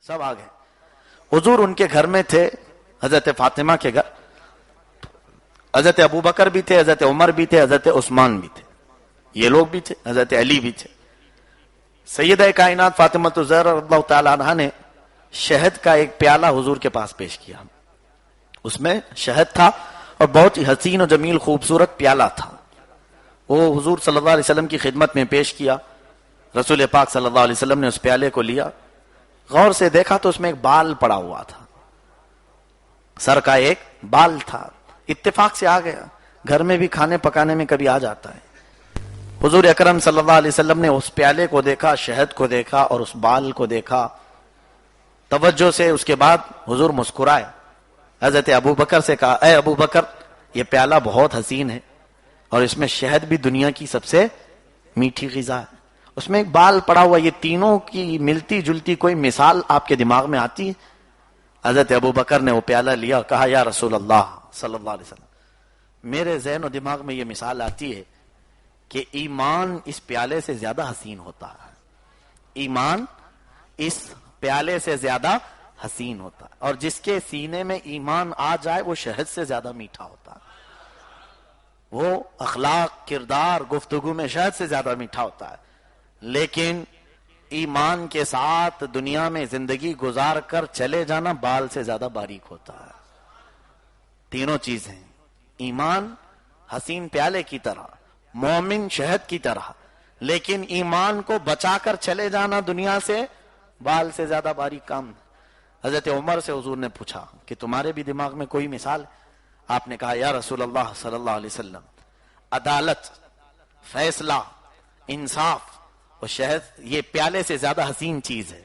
سب آ گئے. حضور ان کے گھر میں تھے, حضرت فاطمہ کے گھر. حضرت ابو بکر بھی تھے, حضرت عمر بھی تھے, حضرت عثمان بھی تھے, یہ لوگ بھی تھے, حضرت علی بھی تھے. سیدہ کائنات فاطمہ الزہرا رضی اللہ تعالی عنہا نے شہد کا ایک پیالہ حضور کے پاس پیش کیا. اس میں شہد تھا اور بہت ہی حسین و جمیل خوبصورت پیالہ تھا. وہ حضور صلی اللہ علیہ وسلم کی خدمت میں پیش کیا. رسول پاک صلی اللہ علیہ وسلم نے اس پیالے کو لیا, غور سے دیکھا تو اس میں ایک بال پڑا ہوا تھا, سر کا ایک بال تھا. اتفاق سے آ گیا, گھر میں بھی کھانے پکانے میں کبھی آ جاتا ہے. حضور اکرم صلی اللہ علیہ وسلم نے اس پیالے کو دیکھا, شہد کو دیکھا اور اس بال کو دیکھا توجہ سے. اس کے بعد حضور مسکرائے, حضرت ابو بکر سے کہا, اے ابو بکر, یہ پیالہ بہت حسین ہے اور اس میں شہد بھی دنیا کی سب سے میٹھی غذا ہے, اس میں ایک بال پڑا ہوا, یہ تینوں کی ملتی جلتی کوئی مثال آپ کے دماغ میں آتی ہے؟ حضرت ابو بکر نے وہ پیالہ لیا, کہا یا رسول اللہ صلی اللہ علیہ وسلم, میرے ذہن و دماغ میں یہ مثال آتی ہے کہ ایمان اس پیالے سے زیادہ حسین ہوتا ہے. ایمان اس پیالے سے زیادہ حسین ہوتا ہے, اور جس کے سینے میں ایمان آ جائے وہ شہد سے زیادہ میٹھا ہوتا ہے. وہ اخلاق, کردار, گفتگو میں شہد سے زیادہ میٹھا ہوتا ہے. لیکن ایمان کے ساتھ دنیا میں زندگی گزار کر چلے جانا بال سے زیادہ باریک ہوتا ہے. تینوں چیزیں, ایمان حسین پیالے کی طرح, مومن شہد کی طرح, لیکن ایمان کو بچا کر چلے جانا دنیا سے بال سے زیادہ باریک کام. حضرت عمر سے حضور نے پوچھا کہ تمہارے بھی دماغ میں کوئی مثال؟ آپ نے کہا یا رسول اللہ صلی اللہ علیہ وسلم, عدالت, فیصلہ, انصاف اور شہد یہ پیالے سے زیادہ حسین چیز ہے.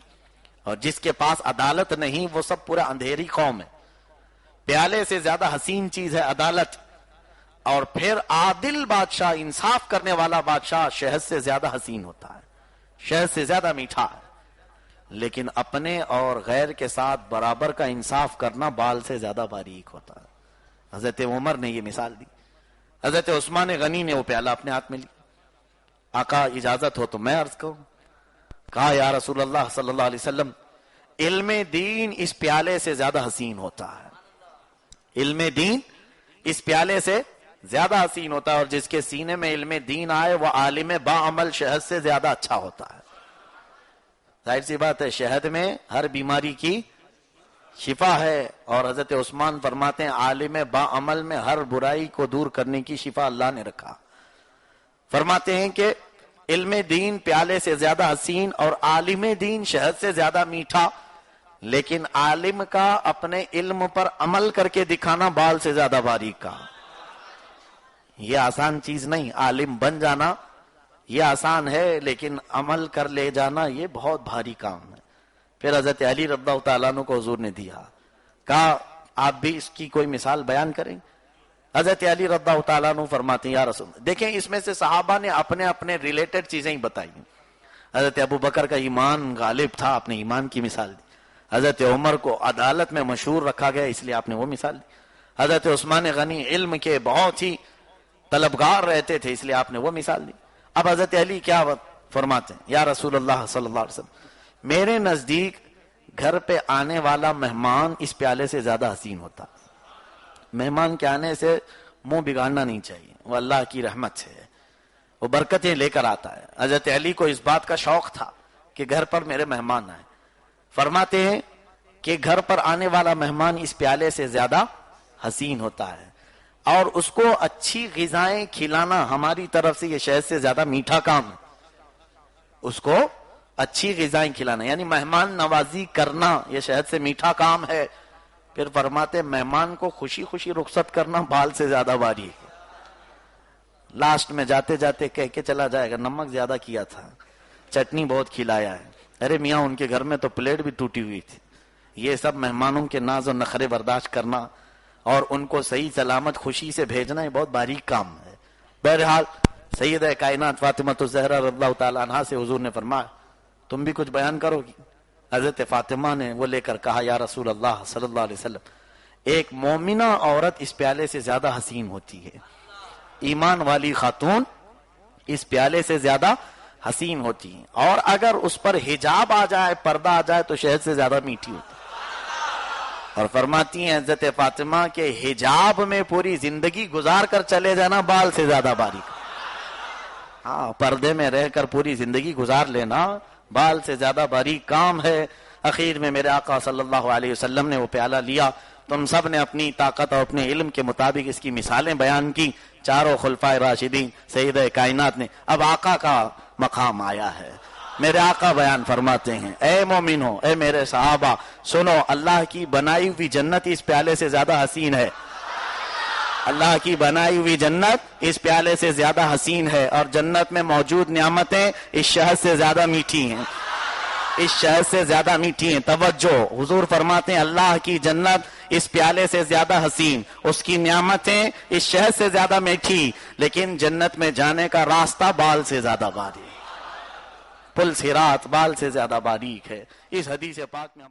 اور جس کے پاس عدالت نہیں وہ سب پورا اندھیری قوم ہے. پیالے سے زیادہ حسین چیز ہے عدالت, اور پھر عادل بادشاہ, انصاف کرنے والا بادشاہ شہد سے زیادہ حسین ہوتا ہے, شہد سے زیادہ میٹھا ہے. لیکن اپنے اور غیر کے ساتھ برابر کا انصاف کرنا بال سے زیادہ باریک ہوتا ہے. حضرت عمر نے یہ مثال دی. حضرت عثمان غنی نے وہ پیالہ اپنے ہاتھ میں لی. آقا اجازت ہو تو میں عرض کروں. کہا یا رسول اللہ صلی اللہ علیہ وسلم, علم دین اس پیالے سے زیادہ حسین ہوتا ہے. علم دین اس پیالے سے زیادہ حسین ہوتا ہے, اور جس کے سینے میں علم دین آئے وہ عالم با عمل شہد سے زیادہ اچھا ہوتا ہے. ظاہر سی بات ہے, شہد میں ہر بیماری کی شفا ہے, اور حضرت عثمان فرماتے ہیں عالم با عمل میں ہر برائی کو دور کرنے کی شفا اللہ نے رکھا. فرماتے ہیں کہ علم دین پیالے سے زیادہ حسین اور عالم دین شہد سے زیادہ میٹھا, لیکن عالم کا اپنے علم پر عمل کر کے دکھانا بال سے زیادہ باریک کا. یہ آسان چیز نہیں, عالم بن جانا یہ آسان ہے, لیکن عمل کر لے جانا یہ بہت بھاری کام ہے. پھر حضرت علی رضی اللہ تعالیٰ عنہ کو حضور نے دیا, کہا آپ بھی اس کی کوئی مثال بیان کریں. حضرت علی رضی اللہ تعالیٰ عنہ فرماتے ہیں یا رسول, دیکھیں اس میں سے صحابہ نے اپنے اپنے ریلیٹڈ چیزیں ہی بتائی. حضرت ابو بکر کا ایمان غالب تھا, آپ نے ایمان کی مثال دی. حضرت عمر کو عدالت میں مشہور رکھا گیا, اس لیے آپ نے وہ مثال دی. حضرت عثمان غنی علم کے بہت ہی طلبگار رہتے تھے, اس لیے آپ نے وہ مثال دی. اب حضرت علی کیا فرماتے ہیں, یا رسول اللہ صلی اللہ علیہ وسلم, میرے نزدیک گھر پہ آنے والا مہمان اس پیالے سے زیادہ حسین ہوتا. مہمان کے آنے سے منہ بگاڑنا نہیں چاہیے, وہ اللہ کی رحمت سے ہے, وہ برکتیں لے کر آتا ہے. حضرت علی کو اس بات کا شوق تھا کہ گھر پر میرے مہمان آئے. فرماتے ہیں کہ گھر پر آنے والا مہمان اس پیالے سے زیادہ حسین ہوتا ہے, اور اس کو اچھی غذائیں کھلانا ہماری طرف سے یہ شہد سے زیادہ میٹھا کام ہے. اس کو اچھی غذائیں کھلانا یعنی مہمان نوازی کرنا یہ شہد سے میٹھا کام ہے. پھر فرماتے مہمان کو خوشی خوشی رخصت کرنا بال سے زیادہ باری ہے. لاسٹ میں جاتے جاتے کہہ کے چلا جائے گا نمک زیادہ کیا تھا, چٹنی بہت کھلایا ہے, ارے میاں ان کے گھر میں تو پلیٹ بھی ٹوٹی ہوئی تھی. یہ سب مہمانوں کے ناز و نخرے برداشت کرنا اور ان کو صحیح سلامت خوشی سے بھیجنا یہ بہت باریک کام ہے. بہرحال سیدہ کائنات فاطمہ الزہرا رضی اللہ تعالی عنہا سے حضور نے فرمایا تم بھی کچھ بیان کرو گی. حضرت فاطمہ نے وہ لے کر کہا یا رسول اللہ صلی اللہ علیہ وسلم, ایک مومنہ عورت اس پیالے سے زیادہ حسین ہوتی ہے, ایمان والی خاتون اس پیالے سے زیادہ حسین ہوتی ہیں، اور اگر اس پر حجاب آ جائے، پردہ آ جائے، تو شہد سے زیادہ میٹھی ہوتی ہے۔ اور فرماتی ہیں حضرت فاطمہ کے حجاب میں پوری زندگی گزار کر چلے جانا بال سے زیادہ باریک۔ ہاں، پردے میں رہ کر پوری زندگی گزار لینا بال سے زیادہ باریک کام ہے۔ اخیر میں میرے آقا صلی اللہ علیہ وسلم نے وہ پیالہ لیا، تم سب نے اپنی طاقت اور اپنے علم کے مطابق اس کی مثالیں بیان کی، چاروں خلفائے راشدین سید کائنات نے۔ اب آقا کا مقام آیا ہے، میرے آقا بیان فرماتے ہیں، اے مومنو، اے میرے صحابہ، سنو، اللہ کی بنائی ہوئی جنت اس پیالے سے زیادہ حسین ہے۔ اللہ کی بنائی ہوئی جنت اس پیالے سے زیادہ حسین ہے، اور جنت میں موجود نعمتیں اس شہد سے زیادہ میٹھی ہیں، اس شہد سے زیادہ میٹھی ہیں۔ توجہ، حضور فرماتے ہیں اللہ کی جنت اس پیالے سے زیادہ حسین، اس کی نعمتیں اس شہد سے زیادہ میٹھی، لیکن جنت میں جانے کا راستہ بال سے زیادہ باریک، پل صراط بال سے زیادہ باریک ہے۔ اس حدیث پاک میں